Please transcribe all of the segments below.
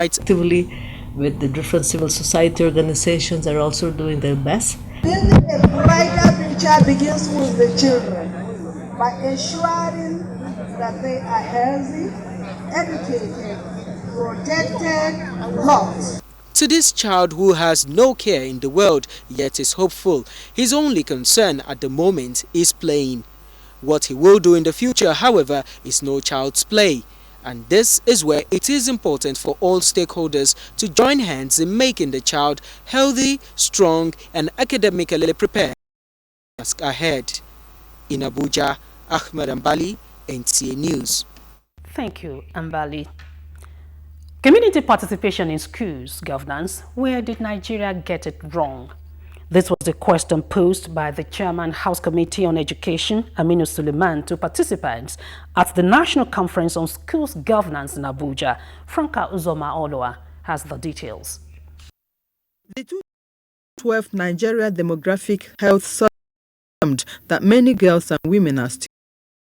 actively with the different civil society organizations are also doing their best. Building a brighter future begins with the children by ensuring that they are healthy, educated, protected, loved. To this child who has no care in the world yet is hopeful, his only concern at the moment is playing. What he will do in the future, however, is no child's play. And this is where it is important for all stakeholders to join hands in making the child healthy, strong and academically prepared ahead. In Abuja, Ahmed Ambali, NTA News. Thank you, Ambali. Community participation in schools governance. Where did Nigeria get it wrong? This was the question posed by the Chairman House Committee on Education, Aminu Suleiman, to participants at the National Conference on Schools Governance in Abuja. Franca Uzoma Oloa has the details. The 2012 Nigeria Demographic Health Survey confirmed that many girls and women are still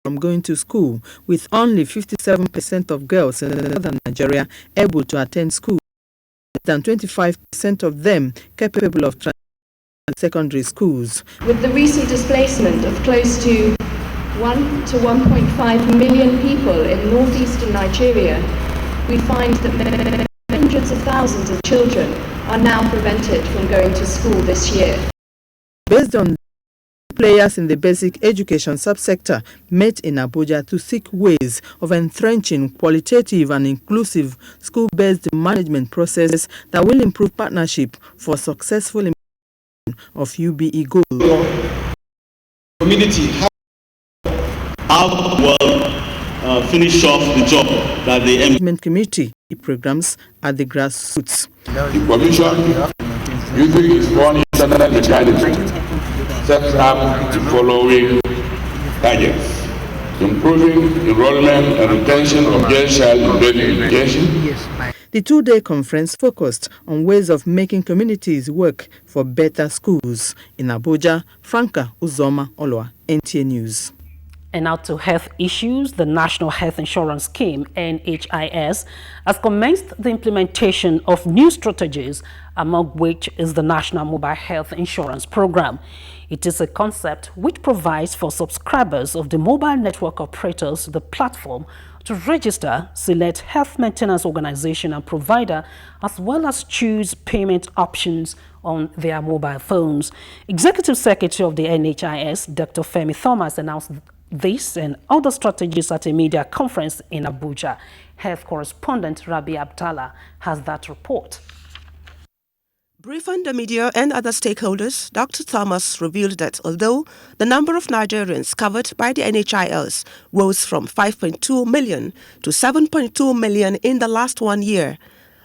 from going to school, with only 57% of girls in northern Nigeria able to attend school, than 25% of them capable of secondary schools. With the recent displacement of close to 1 to 1.5 million people in northeastern Nigeria, we find that hundreds of thousands of children are now prevented from going to school this year. Based on players in the basic education subsector met in Abuja to seek ways of entrenching qualitative and inclusive school-based management processes that will improve partnership for successful implementation of UBE goals. Community, how well finish off the job that the management committee programs at the grassroots. The Commission, using its own internal mechanism, sets up the following targets: improving enrollment and retention of girl child in basic education. The two-day conference focused on ways of making communities work for better schools. In Abuja, Franca Uzoma Oloa, NTA News. And now to health issues. The National Health Insurance Scheme, NHIS, has commenced the implementation of new strategies, among which is the National Mobile Health Insurance Program. It is a concept which provides for subscribers of the mobile network operators the platform to register, select health maintenance organization and provider, as well as choose payment options on their mobile phones. Executive Secretary of the NHIS, Dr. Femi Thomas, announced this and other strategies at a media conference in Abuja. Health correspondent Rabi Abdallah has that report. Briefing the media and other stakeholders, Dr. Thomas revealed that although the number of Nigerians covered by the NHIS rose from 5.2 million to 7.2 million in the last 1 year,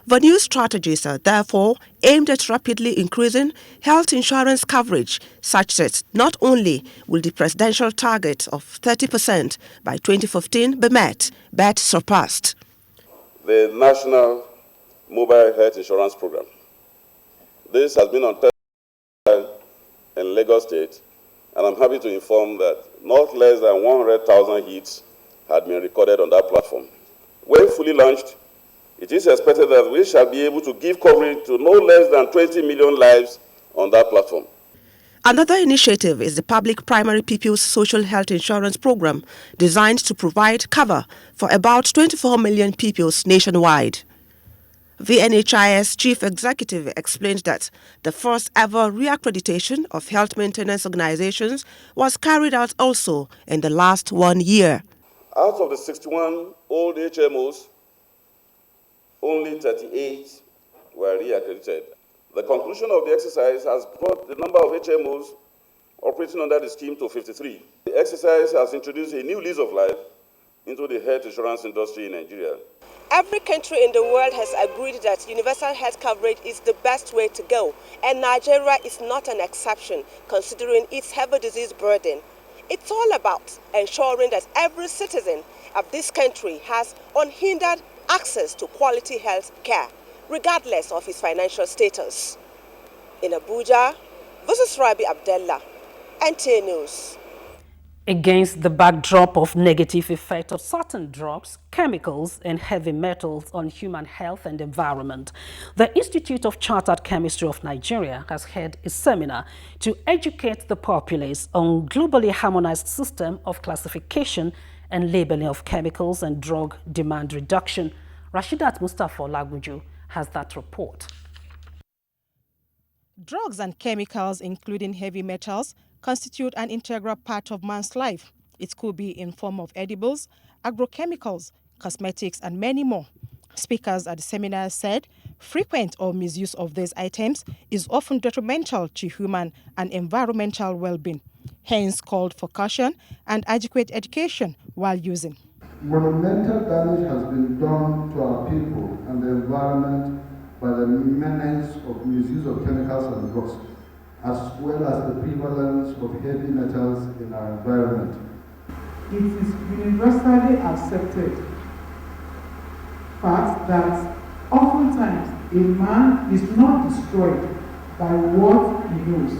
the new strategies are therefore aimed at rapidly increasing health insurance coverage, such that not only will the presidential target of 30% by 2015 be met, but surpassed. The National Mobile Health Insurance Program. This has been on test in Lagos State, and I'm happy to inform that not less than 100,000 hits had been recorded on that platform. When fully launched, it is expected that we shall be able to give coverage to no less than 20 million lives on that platform. Another initiative is the Public Primary Pupils Social Health Insurance Program, designed to provide cover for about 24 million pupils nationwide. The NHIS Chief Executive explained that the first ever reaccreditation of health maintenance organizations was carried out also in the last 1 year. Out of the 61 old HMOs, only 38 were reaccredited. The conclusion of the exercise has brought the number of HMOs operating under the scheme to 53. The exercise has introduced a new lease of life into the health insurance industry in Nigeria. Every country in the world has agreed that universal health coverage is the best way to go, and Nigeria is not an exception, considering its heavy disease burden. It's all about ensuring that every citizen of this country has unhindered access to quality health care, regardless of his financial status. In Abuja, this is Rabi Abdallah, NTA News. Against the backdrop of negative effect of certain drugs, chemicals, and heavy metals on human health and environment, the Institute of Chartered Chemistry of Nigeria has held a seminar to educate the populace on globally harmonized system of classification and labeling of chemicals and drug demand reduction. Rashidat Mustafa Laguju has that report. Drugs and chemicals, including heavy metals, constitute an integral part of man's life. It could be in form of edibles, agrochemicals, cosmetics, and many more. Speakers at the seminar said frequent or misuse of these items is often detrimental to human and environmental well-being. Hence called for caution and adequate education while using. Monumental damage has been done to our people and the environment by the menace of misuse of chemicals and drugs, as well as the prevalence of heavy metals in our environment. It is universally accepted fact that oftentimes a man is not destroyed by what he knows,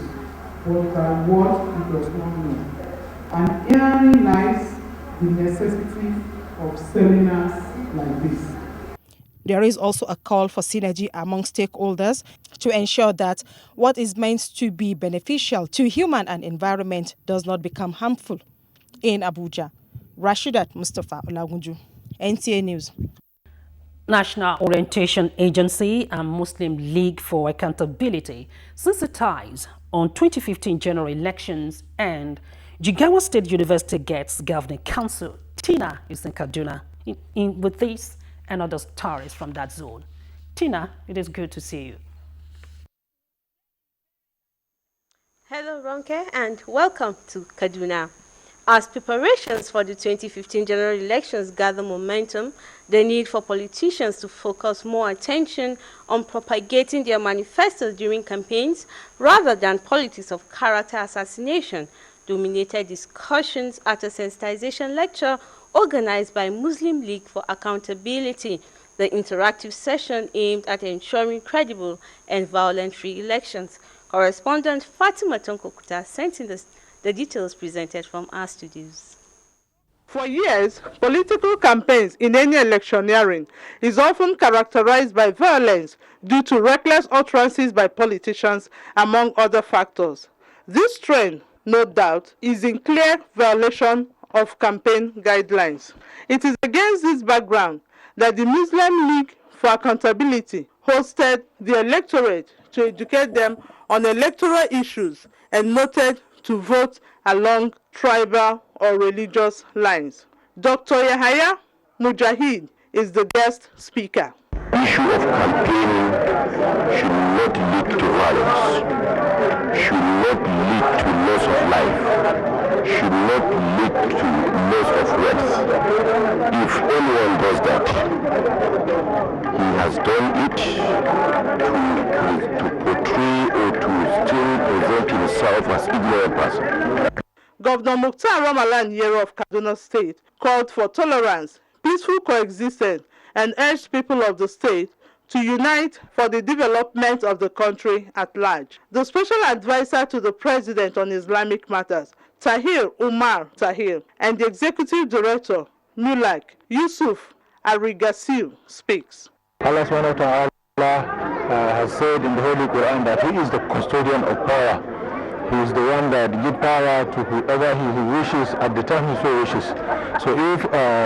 but by what he does not know. And herein lies the necessity of seminars like this. There is also a call for synergy among stakeholders to ensure that what is meant to be beneficial to human and environment does not become harmful. In Abuja, Rashidat Mustafa Olagunju, NTA News. National Orientation Agency and Muslim League for Accountability sensitized on 2015 general elections, and Jigawa State University gets Governing Council. Tina is in Kaduna with this and other stories from that zone. Tina, it is good to see you. Hello, Ronke, and welcome to Kaduna. As preparations for the 2015 general elections gather momentum, the need for politicians to focus more attention on propagating their manifestos during campaigns rather than politics of character assassination dominated discussions at a sensitization lecture organized by Muslim League for Accountability, the interactive session aimed at ensuring credible and violence-free elections. Correspondent Fatima Tonkokuta sent in the details presented from our studios. For years, political campaigns in any electioneering is often characterized by violence due to reckless utterances by politicians, among other factors. This trend, no doubt, is in clear violation of campaign guidelines. It is against this background that the Muslim League for Accountability hosted the electorate to educate them on electoral issues and noted to vote along tribal or religious lines. Dr. Yahaya Mujahid is the guest speaker. The issue of campaigning should not lead to violence, should not lead to loss of life, should not lead to loss of wealth. If anyone does that, he has done it to portray or to still present himself as ignorant person. Governor Mukhtar Ramalan Yero of Kaduna State called for tolerance, peaceful coexistence, and urged people of the state to unite for the development of the country at large. The special advisor to the president on Islamic matters, Tahir Umar Tahir, and the executive director, MULAC, Yusuf Arigasiu, speaks. Allah subhanahu wa ta'ala has said in the Holy Quran that He is the custodian of power. He is the one that gives power to whoever he wishes at the time he so wishes. So if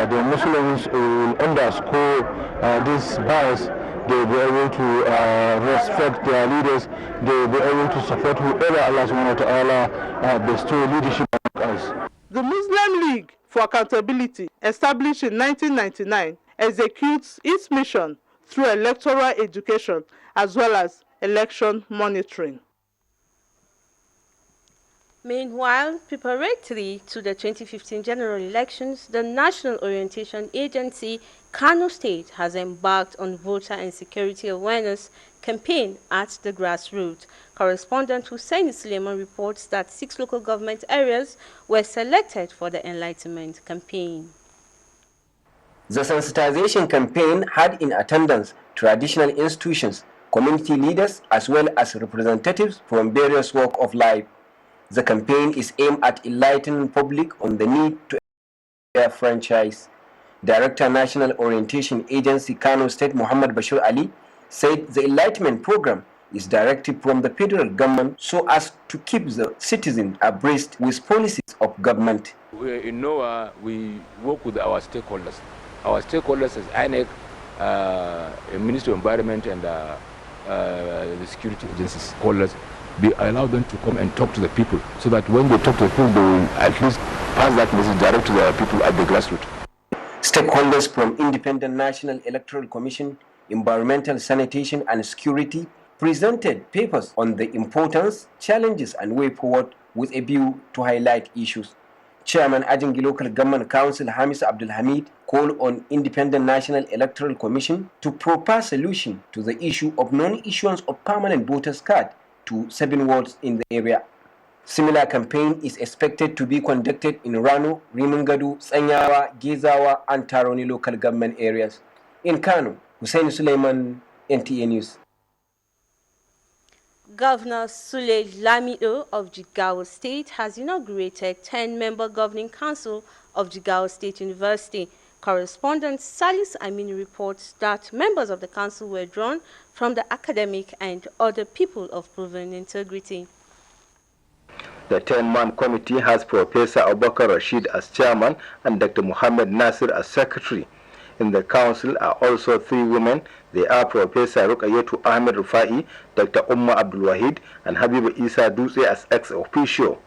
the Muslims will underscore this bias, they will be able to respect their leaders, they will be able to support whoever Allah subhanahu wa ta'ala bestow leadership on us. The Muslim League for Accountability, established in 1999, executes its mission through electoral education as well as election monitoring. Meanwhile, preparatory to the 2015 general elections, the National Orientation Agency, Kano State, has embarked on voter and security awareness campaign at the grassroots. Correspondent Hussein Suleiman reports that 6 local government areas were selected for the Enlightenment campaign. The sensitization campaign had in attendance traditional institutions, community leaders, as well as representatives from various walks of life. The campaign is aimed at enlightening the public on the need to a franchise. Director National Orientation Agency Kano State Muhammad Bashir Ali said the enlightenment program is directed from the federal government so as to keep the citizens abreast with policies of government. In NOAA, we work with our stakeholders. Our stakeholders is INEC, Ministry of Environment, and the security agencies. Holders, we allow them to come and talk to the people so that when they talk to the people, they will at least pass that message direct to the people at the grassroots. Stakeholders from Independent National Electoral Commission, Environmental Sanitation and Security presented papers on the importance, challenges and way forward with a view to highlight issues. Chairman Ajingi Local Government Council Hamis Abdul Hamid called on Independent National Electoral Commission to propose solution to the issue of non-issuance of permanent voters card to 7 wards in the area. Similar campaign is expected to be conducted in Rano, Rimangadu, Sanyawa, Gizawa and Taroni local government areas. In Kano, Hussein Suleiman, NTA News. Governor Sule Lamido of Jigawa State has inaugurated 10-member governing council of Jigawa State University. Correspondent Salis Amini reports that members of the council were drawn from the academic and other people of proven integrity. The 10-man committee has Professor Abubakar Rashid as chairman and Dr. Muhammad Nasir as secretary. In the council are also 3 women. They are Professor Rukayetu Ahmed Rufai, Dr. Umma Abdul Wahid, and Habiba Isa Dutse as ex-officio.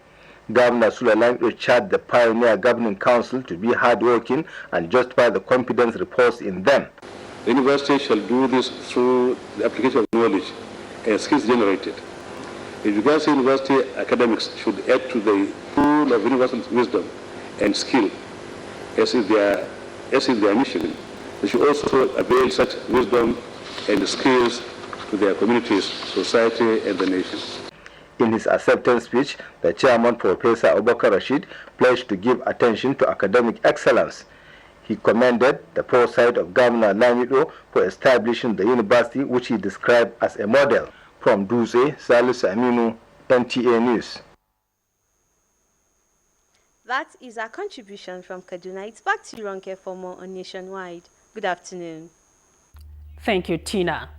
Governor Sulalan urged the pioneer governing council to be hardworking and justify the confidence reposed in them. The university shall do this through the application of knowledge and skills generated. The university academics should add to the pool of universal wisdom and skill as is their mission. They should also avail such wisdom and skills to their communities, society, and the nation. In his acceptance speech, the chairman, Professor Abubakar Rashid, pledged to give attention to academic excellence. He commended the foresight of Governor Lamido for establishing the university, which he described as a model. From Dutse, Salis Aminu, NTA News. That is our contribution from Kaduna. It's back to you, Ronke, for more on Nationwide. Good afternoon. Thank you, Tina.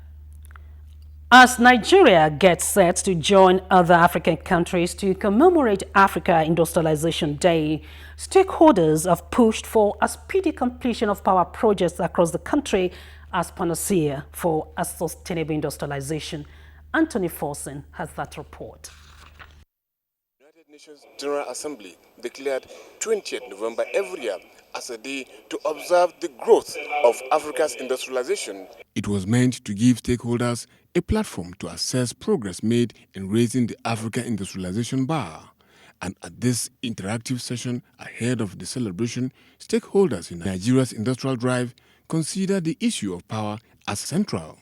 As Nigeria gets set to join other African countries to commemorate Africa Industrialization Day, stakeholders have pushed for a speedy completion of power projects across the country as panacea for a sustainable industrialization. Anthony Forsen has that report. United Nations General Assembly declared 20th November every year as a day to observe the growth of Africa's industrialization. It was meant to give stakeholders a platform to assess progress made in raising the Africa industrialization bar. And at this interactive session ahead of the celebration, stakeholders in Nigeria's industrial drive consider the issue of power as central.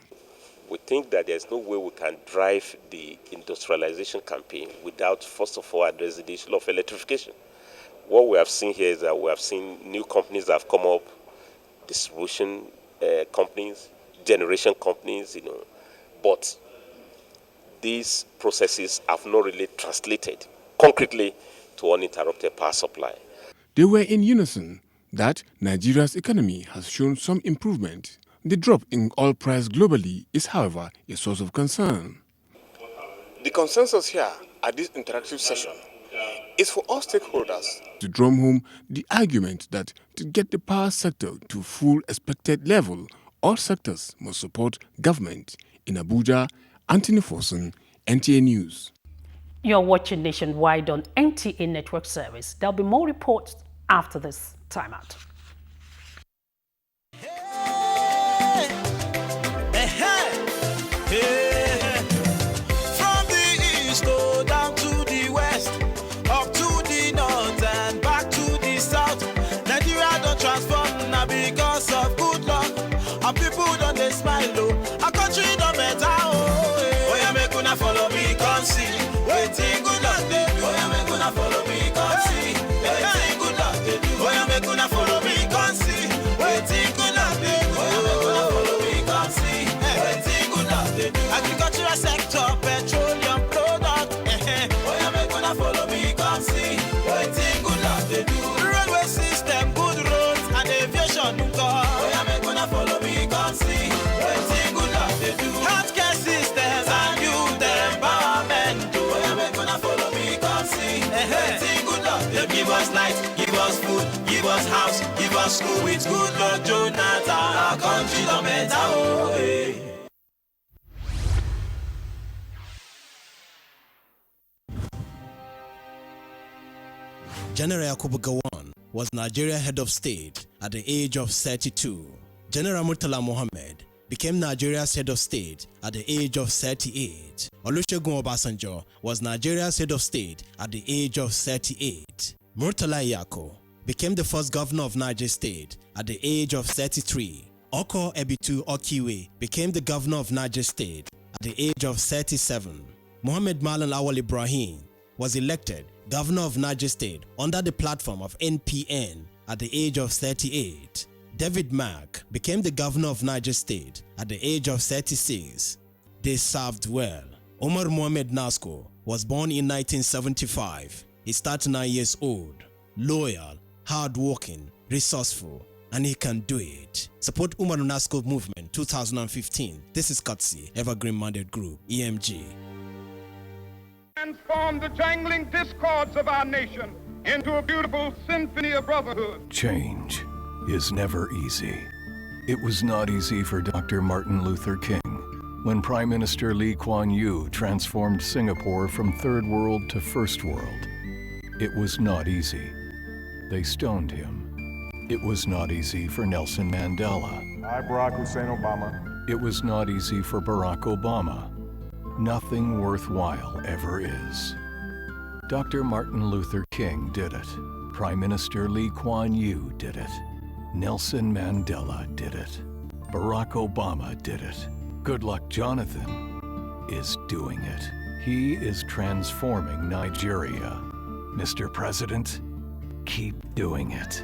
We think that there's no way we can drive the industrialization campaign without, first of all, addressing the issue of electrification. What we have seen here is that we have seen new companies that have come up, distribution companies, generation companies, but these processes have not really translated concretely to uninterrupted power supply. They were in unison that Nigeria's economy has shown some improvement. The drop in oil price globally is, however, a source of concern. The consensus here at this interactive session is for all stakeholders to drum home the argument that to get the power sector to full expected level, all sectors must support government. In Abuja, Anthony Forsen, NTA News. You're watching Nationwide on NTA Network Service. There'll be more reports after this timeout. From the east go down to the west, up to the north and back to the south. Nigeria don't transform now because of good luck. Our people don't they smile low. Our country don't matter. Oh yeah, make una follow me, come see. Waiting good luck they do. Oh yeah, make una follow me, come see. Waiting good luck they do. Oh yeah, make una follow me. road, give us house, give us school. With good Lord Jonathan, our country don't better. Oh, hey. General Yakubu Gowon was Nigeria head of state at the age of 32. General Murtala Mohammed became Nigeria's head of state at the age of 38. Olusegun Obasanjo was Nigeria's head of state at the age of 38. Murtala Yako became the first governor of Niger State at the age of 33. Oko Ebitu Okiwe became the governor of Niger State at the age of 37. Mohammed Malan Awal Ibrahim was elected governor of Niger State under the platform of NPN at the age of 38. David Mack became the governor of Niger State at the age of 36. They served well. Omar Mohamed Nasko was born in 1975. He's 39 years old, loyal, hardworking, resourceful, and he can do it. Support Umar Nasko Movement 2015. This is Katsi, Evergreen Minded Group, EMG. Transform the jangling discords of our nation into a beautiful symphony of brotherhood. Change is never easy. It was not easy for Dr. Martin Luther King when Prime Minister Lee Kuan Yew transformed Singapore from third world to first world. It was not easy. They stoned him. It was not easy for Nelson Mandela. I, Barack Hussein Obama. It was not easy for Barack Obama. Nothing worthwhile ever is. Dr. Martin Luther King did it. Prime Minister Lee Kuan Yew did it. Nelson Mandela did it. Barack Obama did it. Goodluck Jonathan is doing it. He is transforming Nigeria. Mr. President, keep doing it.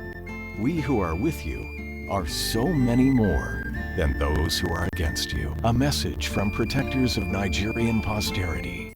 We who are with you are so many more than those who are against you. A message from protectors of Nigerian posterity.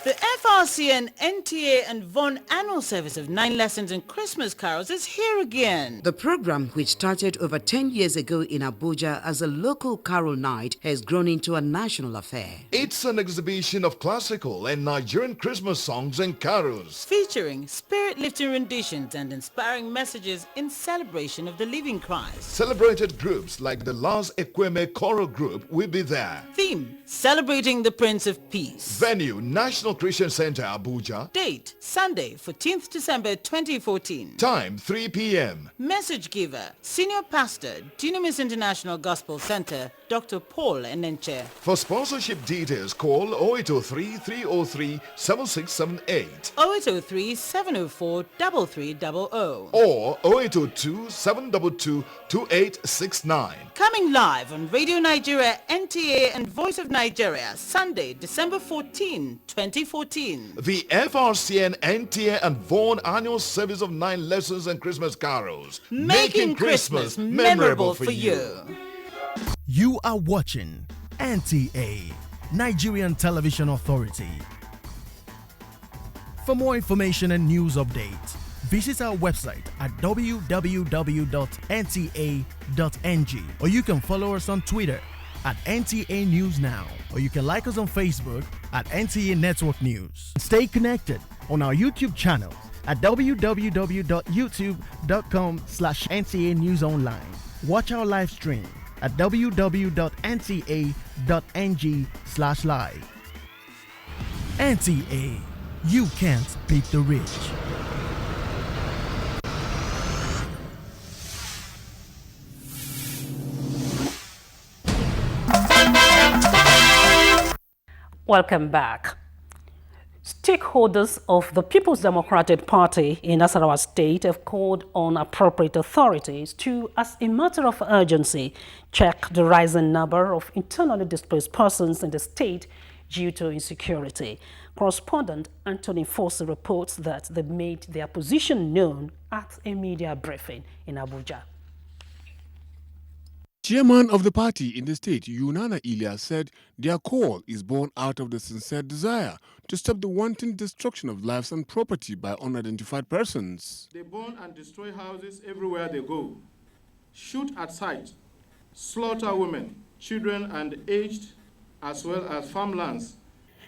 The FRCN, NTA and VON annual service of 9 lessons in Christmas carols is here again. The program, which started over 10 years ago in Abuja as a local carol night, has grown into a national affair. It's an exhibition of classical and Nigerian Christmas songs and carols, featuring spirit-lifting renditions and inspiring messages in celebration of the living Christ. Celebrated groups like the Lars Ekweme Choral Group will be there. Theme, celebrating the Prince of Peace. Venue, National Christian Center, Abuja. Date, Sunday, 14th December 2014. Time, 3 p.m. Message giver, Senior Pastor, Dunamis International Gospel Center, Dr. Paul Enenche. For sponsorship details, call 0803-303-7678 0803-704-3300 or 0802-722-2869. Coming live on Radio Nigeria, NTA and Voice of Nigeria, Sunday, December 14, 2014. The FRCN, NTA and VON annual service of 9 lessons and Christmas carols. Making Christmas memorable for you. You are watching NTA, Nigerian Television Authority. For more information and news updates, visit our website at www.nta.ng, or you can follow us on Twitter at NTA News Now, or you can like us on Facebook at NTA Network News. Stay connected on our YouTube channel at www.youtube.com/NTA News Online. Watch our live stream at www.nta.ng/live. NTA, you can't beat the rich. Welcome back. Stakeholders of the People's Democratic Party in Nasarawa State have called on appropriate authorities to, as a matter of urgency, check the rising number of internally displaced persons in the state due to insecurity. Correspondent Anthony Fossey reports that they made their position known at a media briefing in Abuja. Chairman of the party in the state, Yunana Ilya, said their call is born out of the sincere desire to stop the wanton destruction of lives and property by unidentified persons. They burn and destroy houses everywhere they go, shoot at sight, slaughter women, children, and aged, as well as farmlands.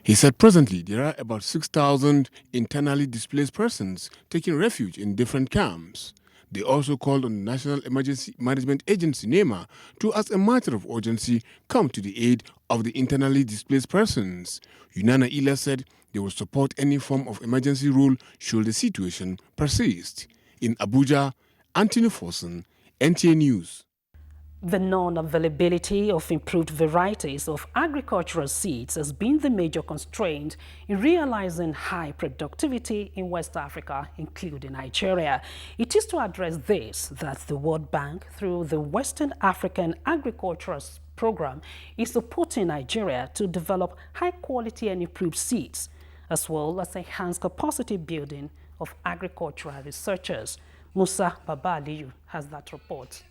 He said presently there are about 6,000 internally displaced persons taking refuge in different camps. They also called on the National Emergency Management Agency, NEMA, to, as a matter of urgency, come to the aid of the internally displaced persons. Unana Ila said they will support any form of emergency rule should the situation persist. In Abuja, Anthony Forson, NTA News. The non-availability of improved varieties of agricultural seeds has been the major constraint in realizing high productivity in West Africa, including Nigeria. It is to address this that the World Bank, through the Western African Agricultural Program, is supporting Nigeria to develop high-quality and improved seeds, as well as enhance capacity building of agricultural researchers. Musa Babaliyu has that report.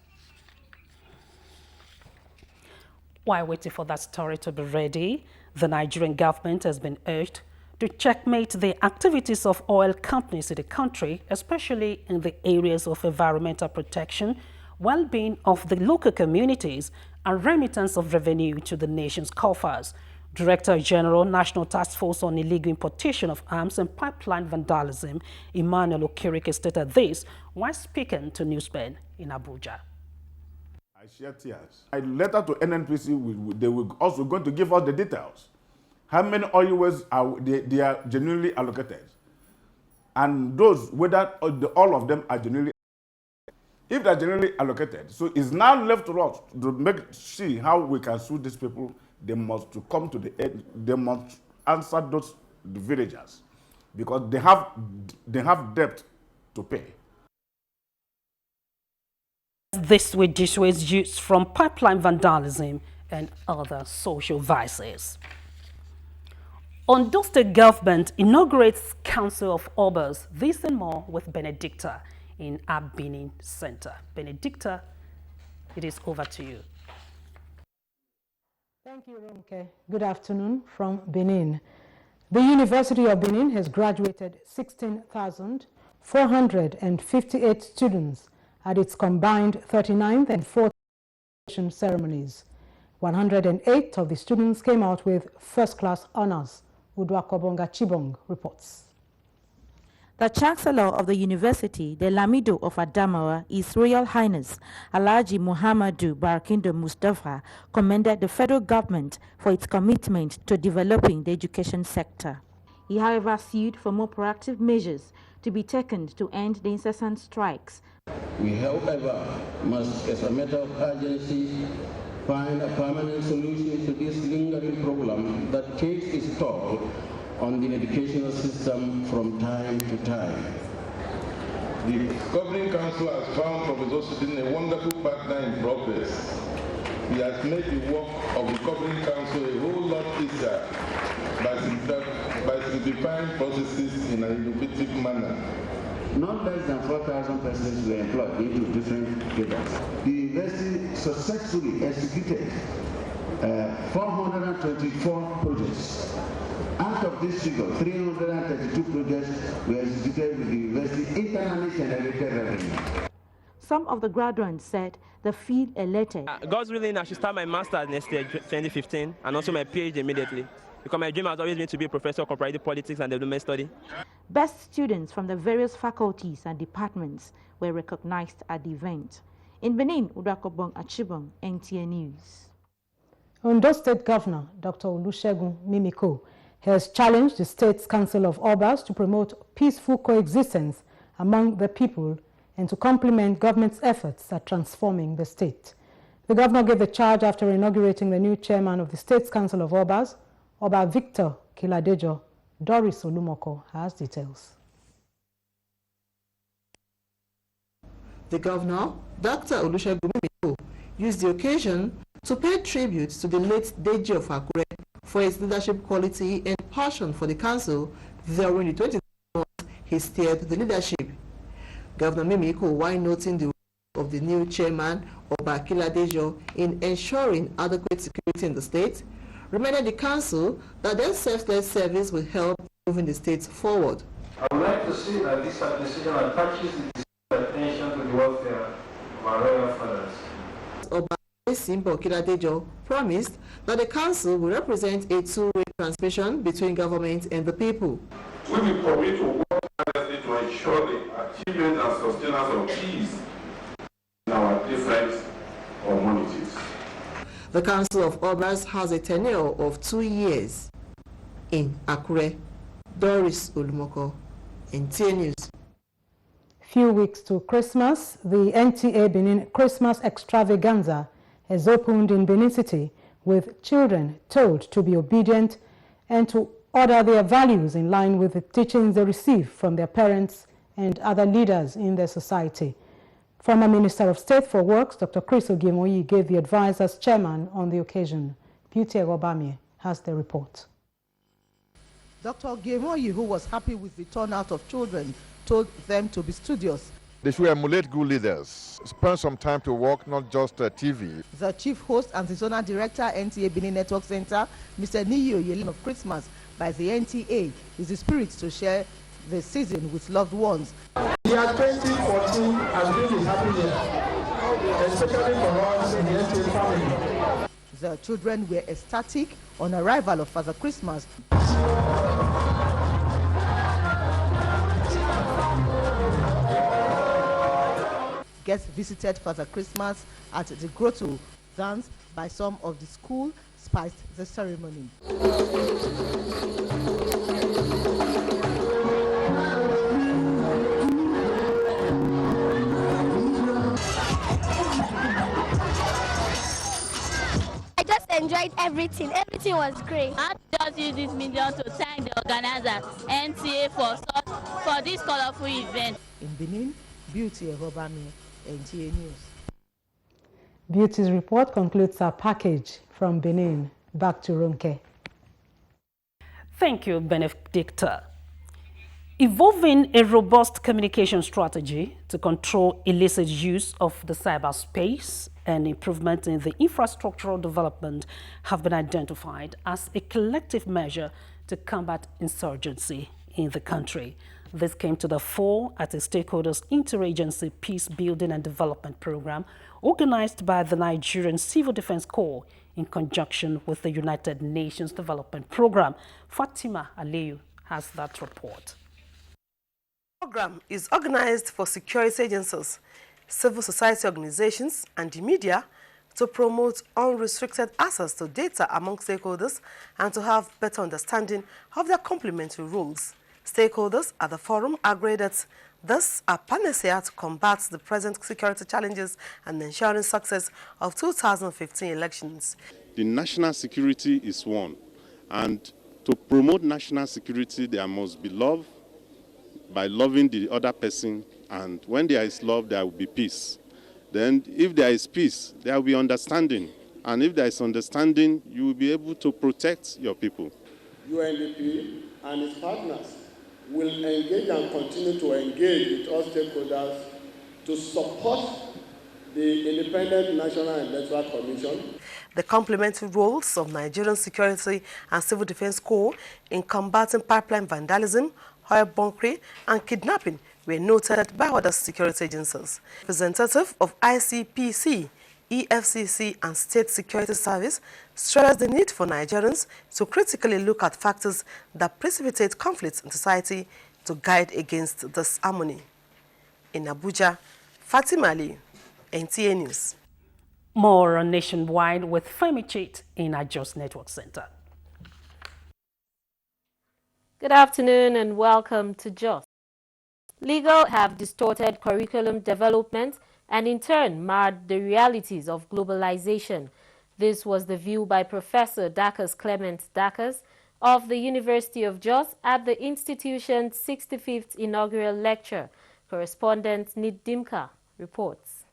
While waiting for that story to be ready, the Nigerian government has been urged to checkmate the activities of oil companies in the country, especially in the areas of environmental protection, well-being of the local communities, and remittance of revenue to the nation's coffers. Director General, National Task Force on Illegal Importation of Arms and Pipeline Vandalism, Emmanuel Okereke, stated this while speaking to newsmen in Abuja. I share tears. A letter to NNPC, they will also going to give us the details. How many oil wells they are genuinely allocated? And those, whether all of them are genuinely allocated. If they are genuinely allocated, so it's now left to us to see how we can sue these people. They must to come to the end, they must answer the villagers because they have debt to pay. This will dissuade youth from pipeline vandalism and other social vices. Ondo State Government inaugurates Council of Obas. This and more with Benedicta in our Benin Center. Benedicta, it is over to you. Thank you, Ronke. Good afternoon from Benin. The University of Benin has graduated 16,458 students at its combined 39th and 4th ceremonies. 108 of the students came out with first-class honors. Udwakobonga Chibong reports. The Chancellor of the University, the Lamido of Adamawa, His Royal Highness Alhaji Muhammadu Barkindo Mustafa, commended the federal government for its commitment to developing the education sector. He, however, sued for more proactive measures to be taken to end the incessant strikes. We, however, must, as a matter of urgency, find a permanent solution to this lingering problem that takes its toll on the educational system from time to time. The Governing Council has found Professor Sudin a wonderful partner in progress. He has made the work of the Governing Council a whole lot easier by simplifying processes in an innovative manner. Not less than 4,000 persons were employed into different cadres. The university successfully executed 424 projects. Out of this figure, 332 projects were executed with the university internally generated revenue. Some of the graduates said they feel elated. God's willing, I should start my master's next year, 2015, and also my PhD immediately. Because my dream has always been to be a professor of comparative politics and development study. Best students from the various faculties and departments were recognized at the event. In Benin, Udakobong Achibong, NTA News. Ondo State Governor Dr. Olusegun Mimiko has challenged the State's Council of Obas to promote peaceful coexistence among the people and to complement government's efforts at transforming the state. The governor gave the charge after inaugurating the new chairman of the State's Council of Obas, Oba Victor Kiladejo. Doris Olumoko has details. The governor, Dr. Olusegun Mimiko, used the occasion to pay tribute to the late Deji of Akure for his leadership quality and passion for the council during the 20 months he steered the leadership. Governor Mimiko, while noting the role of the new chairman, Oba Kiladejo, in ensuring adequate security in the state, reminded the council that their selfless service will help moving the state forward. I would like to see that this administration attaches its attention to the welfare of our royal fathers. Oba Simbo Kidadejo promised that the council will represent a two-way transmission between government and the people. We will commit to work tirelessly to ensure the achievement and sustenance of peace in our different communities. The Council of Obas has a tenure of 2 years. In Akure, Doris Ulumoko, NTA News. Few weeks to Christmas, the NTA Benin Christmas Extravaganza has opened in Benin City, with children told to be obedient and to order their values in line with the teachings they receive from their parents and other leaders in their society. Former Minister of State for Works, Dr. Chris Ogimoyi, gave the advice as chairman on the occasion. Beauty Robamie has the report. Dr. Ogimoyi, who was happy with the turnout of children, told them to be studious. They should emulate good leaders. Spend some time to work, not just TV. The chief host and the zonal director, NTA Benin Network Center, Mr. Niyo Yelin of Christmas by the NTA, is the spirit to share the season with loved ones. The year 2014 has been a happy year, especially for us in the NTA family. The children were ecstatic on arrival of Father Christmas. Guests visited Father Christmas at the grotto. Dance by some of the school spiced the ceremony. I just enjoyed everything. Everything was great. I just use this medium to thank the organizer, NTA, for this colorful event. In Benin, Beauty Robami, NTA News. Beauty's report concludes our package from Benin. Back to Ronke. Thank you, Benedicta. Evolving a robust communication strategy to control illicit use of the cyberspace and improvement in the infrastructural development have been identified as a collective measure to combat insurgency in the country. This came to the fore at a stakeholders interagency peace building and development program organized by the Nigerian Civil Defense Corps in conjunction with the United Nations Development Program. Fatima Aliyu has that report. The program is organized for security agencies, civil society organizations, and the media to promote unrestricted access to data among stakeholders and to have better understanding of their complementary roles. Stakeholders at the forum agreed that this a panacea to combat the present security challenges and ensuring success of 2015 elections. The national security is one, and to promote national security, there must be love by loving the other person, and when there is love, there will be peace. Then if there is peace, there will be understanding, and if there is understanding, you will be able to protect your people. UNDP and its partners will engage and continue to engage with all stakeholders to support the Independent National Electoral Commission. The complementary roles of Nigerian Security and Civil Defense Corps in combating pipeline vandalism, oil bunkering, and kidnapping were noted by other security agencies. Representative of ICPC, EFCC, and State Security Service stressed the need for Nigerians to critically look at factors that precipitate conflicts in society to guide against this harmony. In Abuja, Fatima Ali, NTA News. More on Nationwide with Femi Chit in our Jos Network Center. Good afternoon and welcome to Jos. Legal have distorted curriculum development and in turn marred the realities of globalization. This was the view by Professor Dakas Clement Dakas of the University of Jos at the institution's 65th inaugural lecture. Correspondent Nid Dimka reports.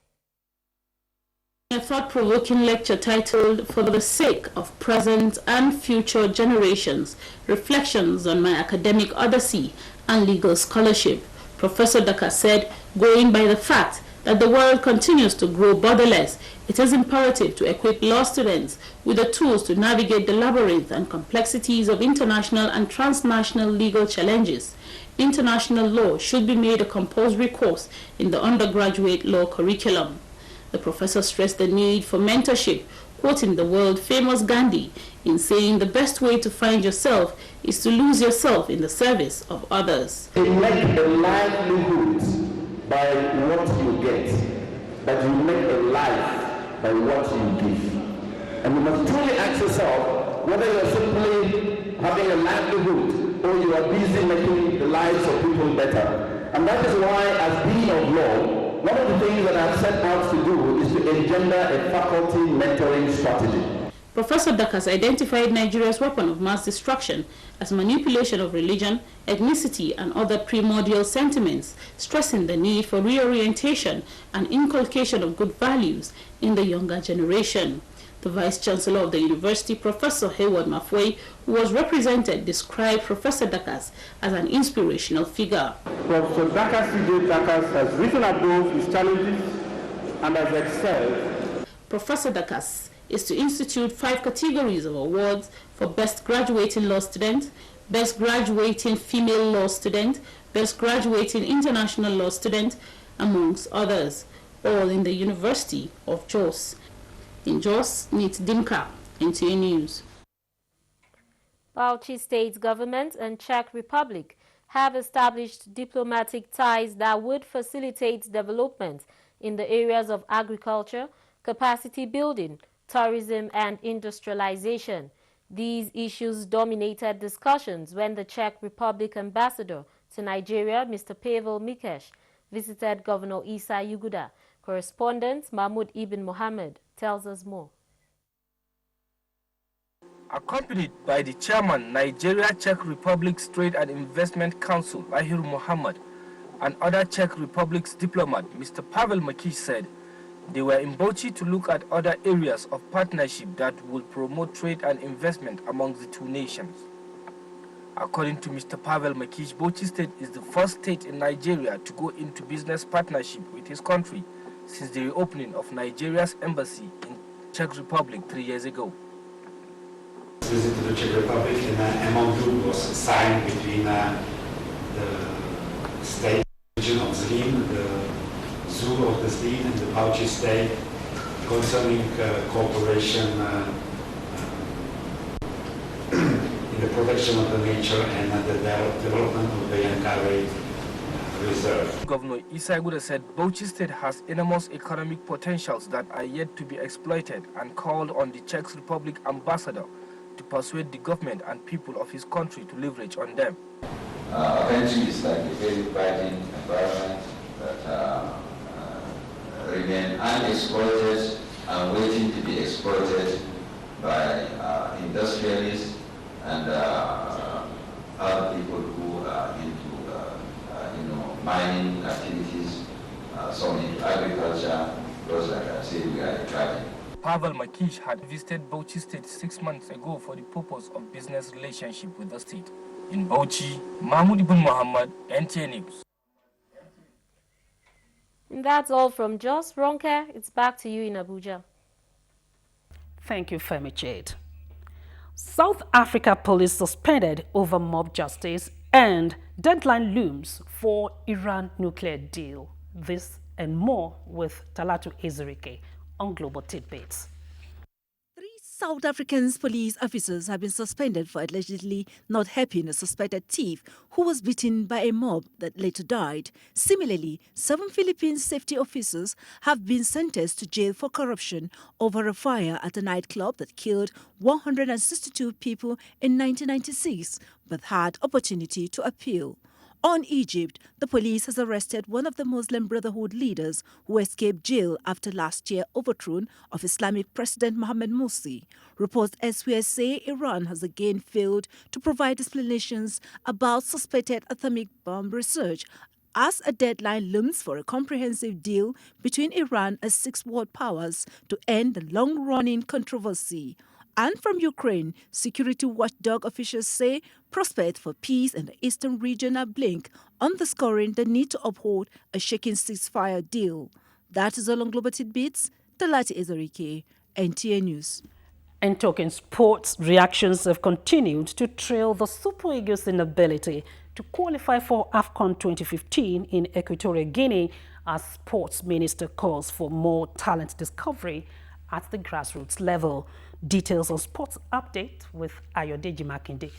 A thought-provoking lecture titled For the Sake of Present and Future Generations, Reflections on My Academic Odyssey and Legal Scholarship, Professor Dakas said, going by the fact that the world continues to grow borderless, it is imperative to equip law students with the tools to navigate the labyrinth and complexities of international and transnational legal challenges. International law should be made a compulsory course in the undergraduate law curriculum. The professor stressed the need for mentorship, quoting the world-famous Gandhi in saying the best way to find yourself is to lose yourself in the service of others. You make a livelihood by what you get, but you make a life by what you give. And you must truly ask yourself whether you're simply having a livelihood or you are busy making the lives of people better. And that is why, as Dean of Law, one of the things that I've set out to do is to engender a faculty mentoring strategy. Professor Dakas identified Nigeria's weapon of mass destruction as manipulation of religion, ethnicity, and other primordial sentiments, stressing the need for reorientation and inculcation of good values in the younger generation. The Vice-Chancellor of the University, Professor Hayward Mafway, who was represented, described Professor Dakas as an inspirational figure. Professor Dakas C.J. Dakas has risen above his challenges and has excelled. Professor Dakas is to institute 5 categories of awards for Best Graduating Law Student, Best Graduating Female Law Student, Best Graduating International Law Student, amongst others, all in the University of Jos. In Jos, Nit Dimka, NTA News. Bauchi State Government and Czech Republic have established diplomatic ties that would facilitate development in the areas of agriculture, capacity building, tourism and industrialization. These issues dominated discussions when the Czech Republic ambassador to Nigeria, Mr. Pavel Mikesh, visited Governor Isa Yuguda. Correspondent Mahmoud Ibn Mohammed tells us more. Accompanied by the chairman, Nigeria-Czech Republic's Trade and Investment Council, Ahir Mohammed, and other Czech Republic's diplomat, Mr. Pavel Mikesh, said they were in Bauchi to look at other areas of partnership that will promote trade and investment among the two nations. According to Mr. Pavel Mikesh, Bauchi State is the first state in Nigeria to go into business partnership with his country since the reopening of Nigeria's embassy in Czech Republic 3 years ago. Visit to the Czech Republic, and MOU was signed between the state region of Zlín, the zoo of the Zlín, and the Bauchi state concerning cooperation in the protection of the nature and the development of the Yankari Reserve. Governor Isa Yuguda said Bauchi State has enormous economic potentials that are yet to be exploited and called on the Czech Republic ambassador to persuade the government and people of his country to leverage on them. Our country is like a very vibrant environment that remain unexploited and waiting to be exploited by industrialists and other people who are into mining activities, some into agriculture. Those, like I said, we are driving. Pavel Mikesh had visited Bauchi State 6 months ago for the purpose of business relationship with the state. In Bauchi, Mahmoud Ibn Muhammad, NTA News. And that's all from Jos. Ronke, it's back to you in Abuja. Thank you, Femi Jade. South Africa police suspended over mob justice and deadline looms for Iran nuclear deal. This and more with Talatu Ezerike on Global Tidbits. 3 South African police officers have been suspended for allegedly not helping a suspected thief who was beaten by a mob that later died. Similarly, 7 Philippine safety officers have been sentenced to jail for corruption over a fire at a nightclub that killed 162 people in 1996, but had opportunity to appeal. On Egypt, the police has arrested one of the Muslim Brotherhood leaders who escaped jail after last year's overthrow of Islamic President Mohamed Morsi. Reports elsewhere say Iran has again failed to provide explanations about suspected atomic bomb research as a deadline looms for a comprehensive deal between Iran and 6 world powers to end the long-running controversy. And from Ukraine, security watchdog officials say prospects for peace in the eastern region are bleak, underscoring the need to uphold a shaking ceasefire deal. That is all on Global Tidbits. Talati Ezerike, NTA News. And talking sports, reactions have continued to trail the Super Eagles' inability to qualify for AFCON 2015 in Equatorial Guinea as Sports Minister calls for more talent discovery at the grassroots level. Details on Sports Update with Ayodeji Makinde.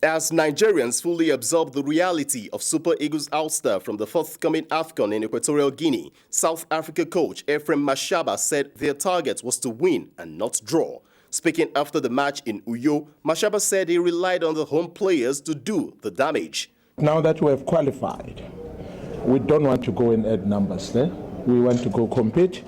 As Nigerians fully absorb the reality of Super Eagles ouster from the forthcoming AFCON in Equatorial Guinea, South Africa coach Ephraim Mashaba said their target was to win and not draw. Speaking after the match in Uyo, Mashaba said he relied on the home players to do the damage. Now that we have qualified, we don't want to go and add numbers. We want to go compete,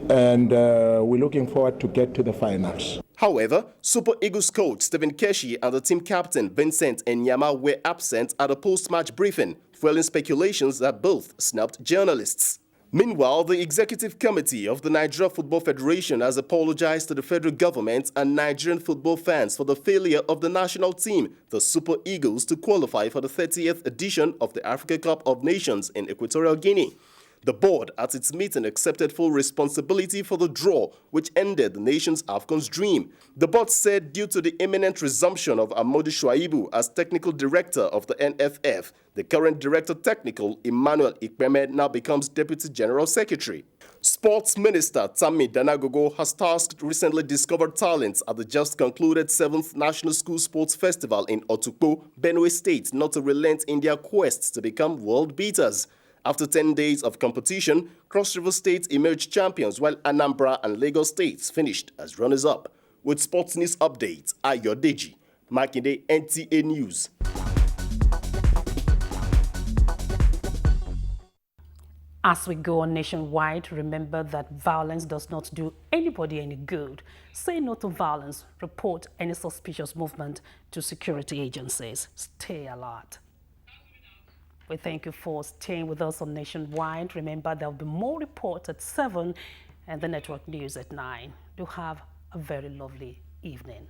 and we're looking forward to get to the finals. However, Super Eagles coach Stephen Keshi and the team captain Vincent Enyama were absent at a post-match briefing, fueling speculations that both snubbed journalists. Meanwhile, the Executive Committee of the Nigeria Football Federation has apologized to the federal government and Nigerian football fans for the failure of the national team, the Super Eagles, to qualify for the 30th edition of the Africa Cup of Nations in Equatorial Guinea. The board, at its meeting, accepted full responsibility for the draw, which ended the nation's AFCON's dream. The board said due to the imminent resumption of Amadou Shuaibu as technical director of the NFF, the current director technical, Emmanuel Ikpeme, now becomes deputy general secretary. Sports Minister Tammy Danagogo has tasked recently discovered talents at the just concluded 7th National School Sports Festival in Otukpo, Benue State, not to relent in their quest to become world beaters. After 10 days of competition, Cross River State emerged champions while Anambra and Lagos States finished as runners-up. With Sports News Updates, Ayodeji Makinde, NTA News. As we go on nationwide, remember that violence does not do anybody any good. Say no to violence. Report any suspicious movement to security agencies. Stay alert. We thank you for staying with us on Nationwide. Remember, there will be more reports at 7 and the network news at 9. Do have a very lovely evening.